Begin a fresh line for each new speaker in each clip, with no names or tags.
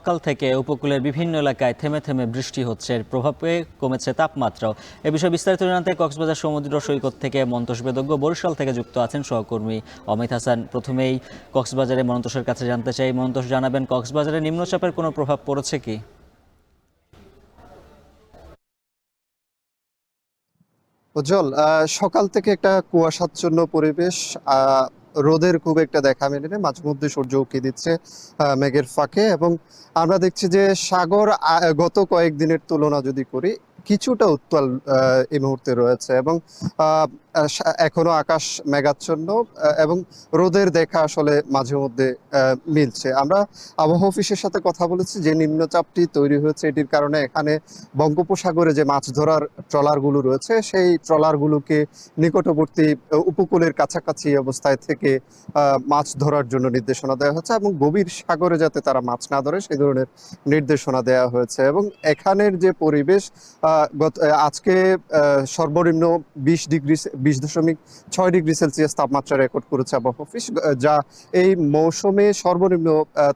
সকাল থেকে উপকূলের বিভিন্ন এলাকায় থেমে থেমে বৃষ্টি হচ্ছে, এর প্রভাবে কমেছে তাপমাত্রাও। এ বিষয়ে বিস্তারিত জানাতে কক্সবাজার সমুদ্র সৈকত থেকে মন্তোষ বেদজ্ঞ বরিশাল থেকে যুক্ত আছেন সহকর্মী অমিত হাসান। প্রথমেই কক্সবাজারে মন্তোষের কাছে জানতে চাই, মন্তোষ জানাবেন কক্সবাজারে নিম্নচাপের কোনো প্রভাব পড়েছে কি?
উজ্জ্বল, সকাল থেকে একটা কুয়াশাচ্ছন্ন পরিবেশ। রোদের খুব একটা দেখা মেলেনি, মাঝে মধ্যে সূর্য উঁকি দিচ্ছে মেঘের ফাঁকে। এবং আমরা দেখছি যে সাগর গত কয়েকদিনের তুলনা যদি করি কিছুটা উত্তাল এই মুহূর্তে রয়েছে। এবং এখনো আকাশ মেঘাচ্ছন্ন এবং রোদের দেখা আসলে মাঝে মধ্যে মিলছে। আমরা আবহাওয়া অফিসের সাথে কথা বলেছি, যে নিম্নচাপটি তৈরি হয়েছে এটির কারণে এখানে বঙ্গোপসাগরে যে মাছ ধরার ট্রলারগুলো রয়েছে সেই ট্রলারগুলোকে নিকটবর্তী উপকূলের কাছাকাছি অবস্থায় থেকে মাছ ধরার জন্য নির্দেশনা দেওয়া হয়েছে এবং গভীর সাগরে যাতে তারা মাছ না ধরে সেই ধরনের নির্দেশনা দেওয়া হয়েছে। এবং এখানের যে পরিবেশ, আজকে সর্বনিম্ন 20.6 ডিগ্রি সেলসিয়াস তাপমাত্রা রেকর্ড করেছে আবহাওয়া অফিস, যা এই মৌসুমে সর্বনিম্ন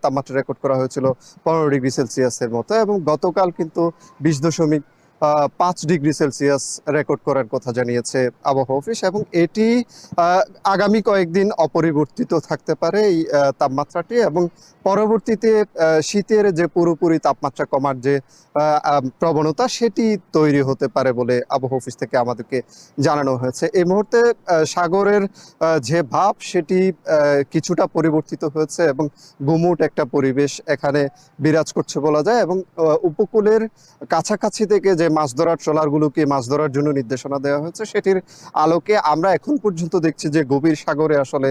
তাপমাত্রা রেকর্ড করা হয়েছিল 15 ডিগ্রি সেলসিয়াসের মতো। এবং গতকাল কিন্তু 20.5 ডিগ্রি সেলসিয়াস রেকর্ড করার কথা জানিয়েছে আবহাওয়া অফিস। এবং এটি আগামী কয়েকদিন অপরিবর্তিত থাকতে পারে এই তাপমাত্রাটি। এবং পরবর্তীতে শীতের যে পুরোপুরি তাপমাত্রা কমার যে প্রবণতা সেটি তৈরি হতে পারে বলে আবহাওয়া অফিস থেকে আমাদেরকে জানানো হয়েছে। এই মুহূর্তে সাগরের যে ভাব সেটি কিছুটা পরিবর্তিত হয়েছে এবং গুমুট একটা পরিবেশ এখানে বিরাজ করছে বলা যায়। এবং উপকূলের কাছাকাছি থেকে যে মাছ ধরার ট্রলারগুলোকে মাছ ধরার জন্য নির্দেশনা দেওয়া হয়েছে সেটির আলোকে আমরা এখন পর্যন্ত দেখছি যে গভীর সাগরে আসলে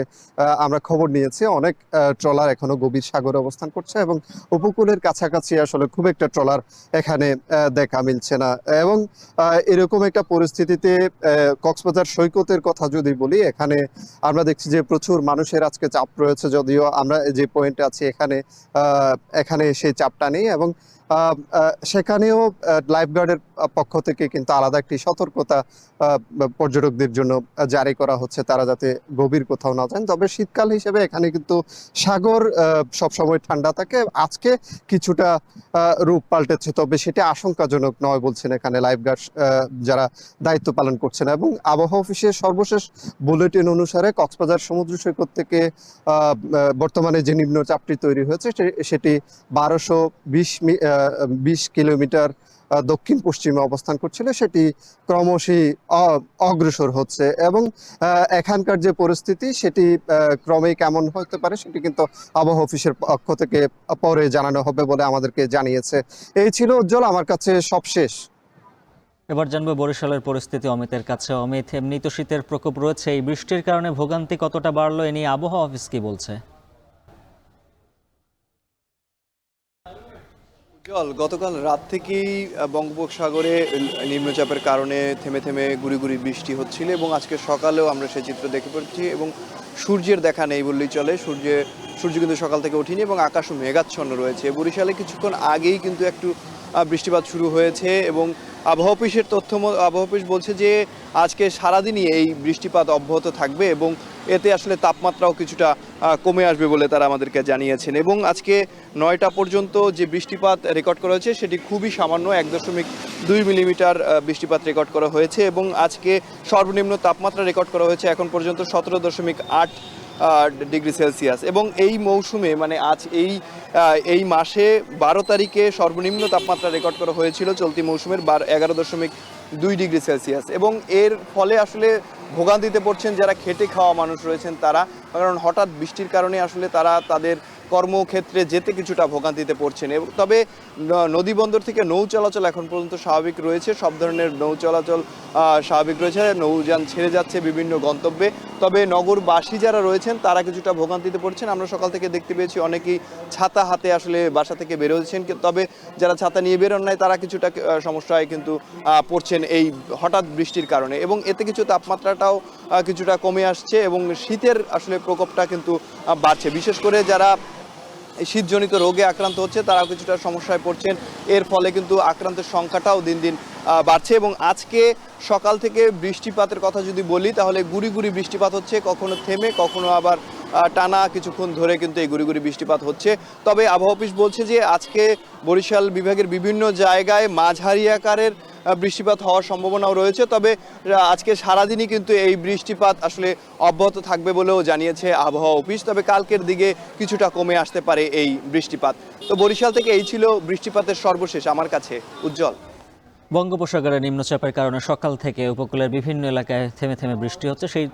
আমরা খবর নিয়েছি অনেক ট্রলার এখনো গভীর সাগরে অবস্থান করছে এবং উপকূলের কাছাকাছি আসলে খুব একটা ট্রলার এখানে দেখা মিলছে না। এবং এরকম একটা পরিস্থিতিতে কক্সবাজার সৈকতের কথা যদি বলি, এখানে আমরা দেখছি যে প্রচুর মানুষের আজকে চাপ রয়েছে, যদিও আমরা যে পয়েন্টে আছি এখানে সেই চাপটা নেই। এবং সেখানেও লাইফগার্ডের পক্ষ থেকে কিন্তু আলাদা একটি সতর্কতা পর্যটকদের জন্য জারি করা হচ্ছে, তারা যাতে গভীর কোথাও না যান। তবে শীতকাল হিসেবে এখানে কিন্তু সাগর সবসময় ঠান্ডা থাকে। আজকে কিছুটা রূপ পাল্টেছে, তবে সেটা আশঙ্কাজনক নয় বলছেন এখানে লাইফগার্ড যারা দায়িত্ব পালন করছেন। এবং আবহাওয়া অফিসের সর্বশেষ বুলেটিন অনুসারে কক্সবাজার সমুদ্র সৈকত থেকে বর্তমানে যে নিম্নচাপটি তৈরি হয়েছে সেটি 1220 কিলোমিটার দক্ষিণ পশ্চিমে অবস্থান করছিল, সেটি ক্রমশই অগ্রসর হচ্ছে। এবং এখানকার যে পরিস্থিতি সেটি ক্রমেই কেমন হতে পারে সেটি কিন্তু আবহাওয়া অফিসের পক্ষ থেকে পরে জানানো হবে বলে আমাদেরকে জানিয়েছে। এই ছিল উজ্জ্বল, আমার কাছে সব শেষ।
এবার জানবো বরিশালের পরিস্থিতি অমিতের কাছে। অমিত, এমনি তো শীতের প্রকোপ রয়েছে, এই বৃষ্টির কারণে ভোগান্তি কতটা বাড়লো এ নিয়ে আবহাওয়া অফিস কি বলছে?
গতকাল রাত থেকেই বঙ্গোপসাগরে নিম্নচাপের কারণে থেমে থেমে গুড়ি গুড়ি বৃষ্টি হচ্ছিল এবং আজকে সকালেও আমরা সেই চিত্র দেখে পড়ছি। এবং সূর্যের দেখা নেই বললেই চলে, সূর্য কিন্তু সকাল থেকে ওঠেনি এবং আকাশও মেঘাচ্ছন্ন রয়েছে। বরিশালে কিছুক্ষণ আগেই কিন্তু একটু বৃষ্টিপাত শুরু হয়েছে এবং আবহাওয়া অফিসের আবহাওয়া অফিস বলছে যে আজকে সারাদিনই এই বৃষ্টিপাত অব্যাহত থাকবে এবং এতে আসলে তাপমাত্রাও কিছুটা কমে আসবে বলে তারা আমাদেরকে জানিয়েছেন। এবং আজকে 9টা পর্যন্ত যে বৃষ্টিপাত রেকর্ড করা হয়েছে সেটি খুবই সামান্য, 1.2 মিলিমিটার বৃষ্টিপাত রেকর্ড করা হয়েছে। এবং আজকে সর্বনিম্ন তাপমাত্রা রেকর্ড করা হয়েছে এখন পর্যন্ত 17.8 ডিগ্রি সেলসিয়াস। এবং এই মৌসুমে মানে এই মাসে 12 তারিখে সর্বনিম্ন তাপমাত্রা রেকর্ড করা হয়েছিল চলতি মৌসুমের 11.2 ডিগ্রি সেলসিয়াস। এবং এর ফলে আসলে ভোগান্তিতে পড়ছেন যারা খেটে খাওয়া মানুষ রয়েছেন তারা, কারণ হঠাৎ বৃষ্টির কারণে আসলে তারা তাদের কর্মক্ষেত্রে যেতে কিছুটা ভোগান্তিতে পড়ছেন। তবে নদী বন্দর থেকে নৌ চলাচল এখন পর্যন্ত স্বাভাবিক রয়েছে, সব ধরনের নৌ চলাচল স্বাভাবিক রয়েছে, নৌযান ছেড়ে যাচ্ছে বিভিন্ন গন্তব্যে। তবে নগরবাসী যারা রয়েছেন তারা কিছুটা ভোগান্তিতে পড়ছেন। আমরা সকাল থেকে দেখতে পেয়েছি অনেকেই ছাতা হাতে আসলে বাসা থেকে বেরোচ্ছেন, তবে যারা ছাতা নিয়ে বেরোন নাই তারা কিছুটা সমস্যায় কিন্তু পড়ছেন এই হঠাৎ বৃষ্টির কারণে। এবং এতে কিছু তাপমাত্রাটাও কিছুটা কমে আসছে এবং শীতের আসলে প্রকোপটা কিন্তু বাড়ছে। বিশেষ করে যারা শীতজনিত রোগে আক্রান্ত হচ্ছে তারাও কিছুটা সমস্যায় পড়ছেন, এর ফলে কিন্তু আক্রান্তের সংখ্যাটাও দিন দিন বাড়ছে। এবং আজকে সকাল থেকে বৃষ্টিপাতের কথা যদি বলি তাহলে গুড়ি গুড়ি বৃষ্টিপাত হচ্ছে, কখনো থেমে কখনো আবার টানা কিছুক্ষণ ধরে কিন্তু এই গুড়ি গুড়ি বৃষ্টিপাত হচ্ছে। তবে আবহাওয়া অফিস বলছে যে আজকে বরিশাল বিভাগের বিভিন্ন জায়গায় মাঝারি আকারের বৃষ্টিপাত হওয়ার সম্ভাবনাও রয়েছে। তবে আজকে সারাদিনই কিন্তু এই বৃষ্টিপাত আসলে অব্যাহত থাকবে বলেও জানিয়েছে আবহাওয়া অফিস। তবে কালকের দিকে কিছুটা কমে আসতে পারে এই বৃষ্টিপাত। তো বরিশাল থেকে এই ছিল বৃষ্টিপাতের সর্বশেষ। আমার কাছে উজ্জ্বল।
বঙ্গোপসাগরে নিম্নচাপের কারণে সকাল থেকে উপকূলের বিভিন্ন এলাকায় থেমে থেমে বৃষ্টি হচ্ছে। সেই